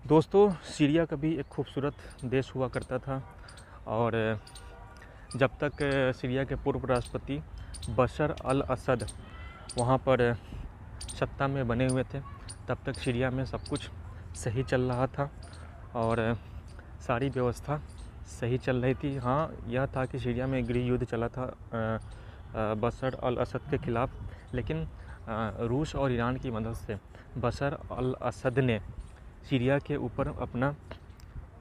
दोस्तों, सीरिया कभी एक खूबसूरत देश हुआ करता था और जब तक सीरिया के पूर्व राष्ट्रपति बशर अल असद वहाँ पर सत्ता में बने हुए थे, तब तक सीरिया में सब कुछ सही चल रहा था और सारी व्यवस्था सही चल रही थी। हाँ, यह था कि सीरिया में गृह युद्ध चला था बशर अल असद के ख़िलाफ़, लेकिन रूस और ईरान की मदद से बशर अल असद ने सीरिया के ऊपर अपना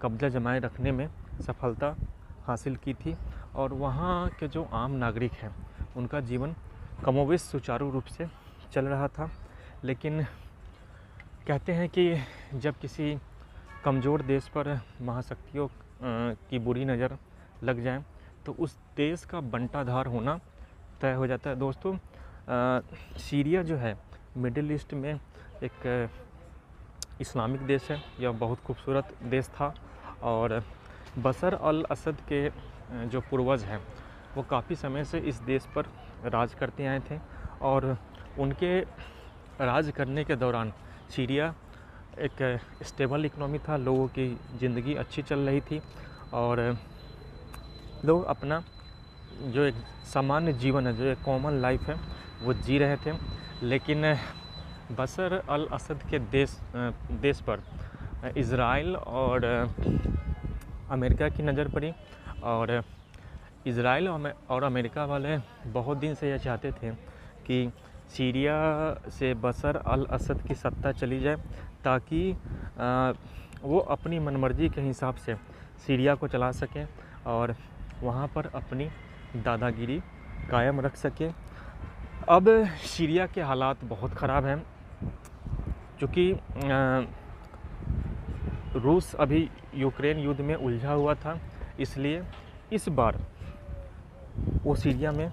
कब्ज़ा जमाए रखने में सफलता हासिल की थी और वहाँ के जो आम नागरिक हैं उनका जीवन कमोवेश सुचारू रूप से चल रहा था। लेकिन कहते हैं कि जब किसी कमज़ोर देश पर महाशक्तियों की बुरी नज़र लग जाए तो उस देश का बंटाधार होना तय हो जाता है। दोस्तों, सीरिया जो है मिडिल ईस्ट में एक इस्लामिक देश है। यह बहुत खूबसूरत देश था और बशर अल असद के जो पूर्वज हैं वो काफ़ी समय से इस देश पर राज करते आए थे और उनके राज करने के दौरान सीरिया एक स्टेबल इकोनॉमी था, लोगों की ज़िंदगी अच्छी चल रही थी और लोग अपना जो एक सामान्य जीवन है, जो एक कॉमन लाइफ है, वो जी रहे थे। लेकिन बशर अल असद के देश पर इज़राइल और अमेरिका की नज़र पड़ी और इज़राइल और अमेरिका वाले बहुत दिन से यह चाहते थे कि सीरिया से बशर अल असद की सत्ता चली जाए ताकि वो अपनी मनमर्जी के हिसाब से सीरिया को चला सकें और वहाँ पर अपनी दादागिरी कायम रख सकें। अब सीरिया के हालात बहुत ख़राब हैं, क्योंकि रूस अभी यूक्रेन युद्ध में उलझा हुआ था, इसलिए इस बार वो सीरिया में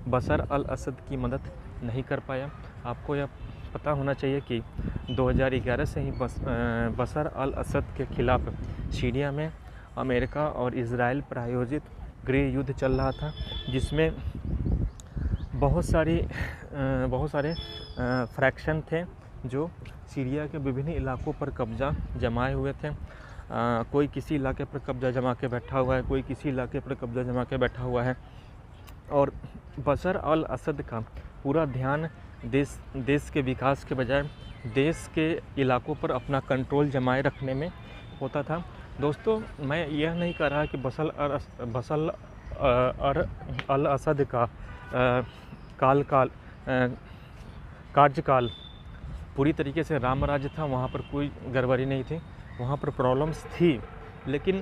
बशर अल असद की मदद नहीं कर पाया। आपको यह पता होना चाहिए कि 2011 से ही बशर अल असद के ख़िलाफ़ सीरिया में अमेरिका और इज़राइल प्रायोजित गृह युद्ध चल रहा था, जिसमें बहुत सारे फ्रैक्शन थे जो सीरिया के विभिन्न इलाकों पर कब्ज़ा जमाए हुए थे। कोई किसी इलाके पर कब्ज़ा जमा के बैठा हुआ है, कोई किसी इलाके पर कब्ज़ा जमा के बैठा हुआ है और बशर अल असद का पूरा ध्यान देश के विकास के बजाय देश के इलाकों पर अपना कंट्रोल जमाए रखने में होता था। दोस्तों, मैं यह नहीं कह रहा कि बशर अल असद का कार्यकाल पूरी तरीके से राम राज्य था, वहाँ पर कोई गड़बड़ी नहीं थी, वहाँ पर प्रॉब्लम्स थी, लेकिन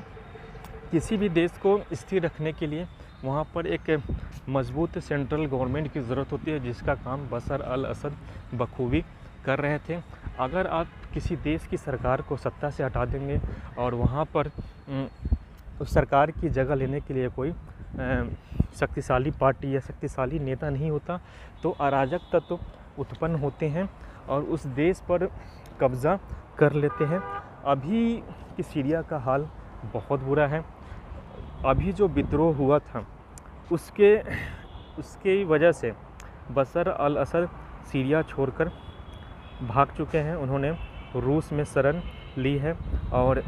किसी भी देश को स्थिर रखने के लिए वहाँ पर एक मजबूत सेंट्रल गवर्नमेंट की ज़रूरत होती है, जिसका काम बशर अल असद बखूबी कर रहे थे। अगर आप किसी देश की सरकार को सत्ता से हटा देंगे और वहाँ पर उस सरकार की जगह लेने के लिए कोई शक्तिशाली पार्टी या शक्तिशाली नेता नहीं होता, तो अराजक तत्व उत्पन्न होते हैं और उस देश पर कब्ज़ा कर लेते हैं। अभी की सीरिया का हाल बहुत बुरा है। अभी जो विद्रोह हुआ था उसके वजह से बशर अल असद सीरिया छोड़कर भाग चुके हैं। उन्होंने रूस में शरण ली है और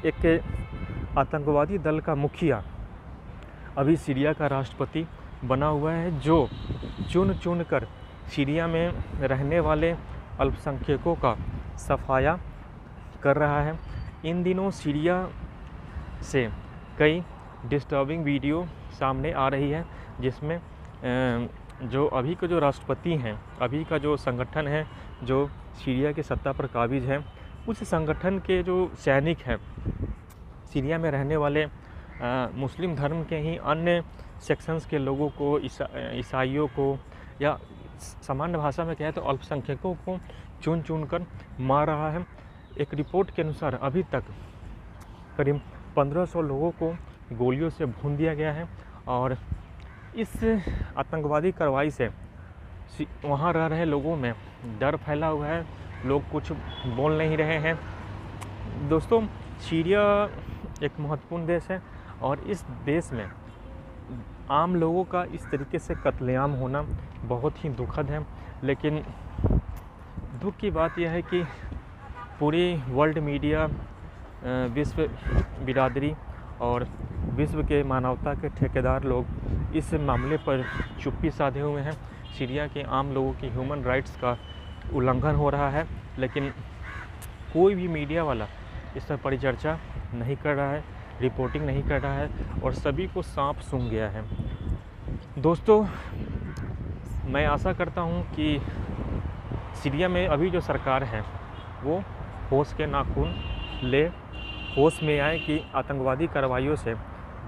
एक आतंकवादी दल का मुखिया अभी सीरिया का राष्ट्रपति बना हुआ है, जो चुन कर सीरिया में रहने वाले अल्पसंख्यकों का सफाया कर रहा है। इन दिनों सीरिया से कई डिस्टर्बिंग वीडियो सामने आ रही है, जिसमें जो अभी के जो राष्ट्रपति हैं, अभी का जो संगठन है जो सीरिया के सत्ता पर काबिज है, उस संगठन के जो सैनिक हैं सीरिया में रहने वाले मुस्लिम धर्म के ही अन्य सेक्शंस के लोगों को, ईसाइयों को, या सामान्य भाषा में कहें तो अल्पसंख्यकों को चुन कर मार रहा है। एक रिपोर्ट के अनुसार अभी तक करीब 1500 लोगों को गोलियों से भून दिया गया है और इस आतंकवादी कार्रवाई से वहाँ रह रहे लोगों में डर फैला हुआ है, लोग कुछ बोल नहीं रहे हैं। दोस्तों, सीरिया एक महत्वपूर्ण देश है और इस देश में आम लोगों का इस तरीके से कत्लेआम होना बहुत ही दुखद है। लेकिन दुख की बात यह है कि पूरी वर्ल्ड मीडिया, विश्व बिरादरी और विश्व के मानवता के ठेकेदार लोग इस मामले पर चुप्पी साधे हुए हैं। सीरिया के आम लोगों की ह्यूमन राइट्स का उल्लंघन हो रहा है, लेकिन कोई भी मीडिया वाला इस पर परिचर्चा नहीं कर रहा है, रिपोर्टिंग नहीं कर रहा है और सभी को सांप सूंघ गया है। दोस्तों, मैं आशा करता हूँ कि सीरिया में अभी जो सरकार है वो होश के नाखून ले, होश में आए कि आतंकवादी कार्रवाइयों से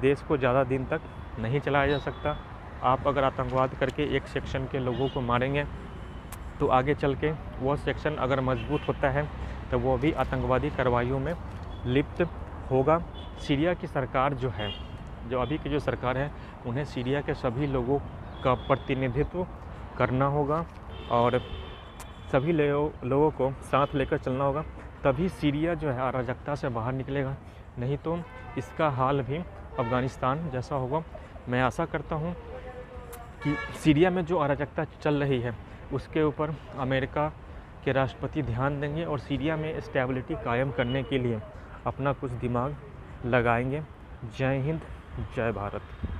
देश को ज़्यादा दिन तक नहीं चलाया जा सकता। आप अगर आतंकवाद करके एक सेक्शन के लोगों को मारेंगे तो आगे चल के वह सेक्शन अगर मजबूत होता है तो वो भी आतंकवादी कार्रवाइयों में लिप्त होगा। सीरिया की सरकार जो है, जो अभी की जो सरकार है, उन्हें सीरिया के सभी लोगों का प्रतिनिधित्व करना होगा और सभी लोगों को साथ लेकर चलना होगा, तभी सीरिया जो है अराजकता से बाहर निकलेगा। नहीं तो इसका हाल भी अफ़गानिस्तान जैसा होगा। मैं आशा करता हूँ कि सीरिया में जो अराजकता चल रही है उसके ऊपर अमेरिका के राष्ट्रपति ध्यान देंगे और सीरिया में स्टेबिलिटी कायम करने के लिए अपना कुछ दिमाग लगाएंगे। जय हिंद, जय भारत।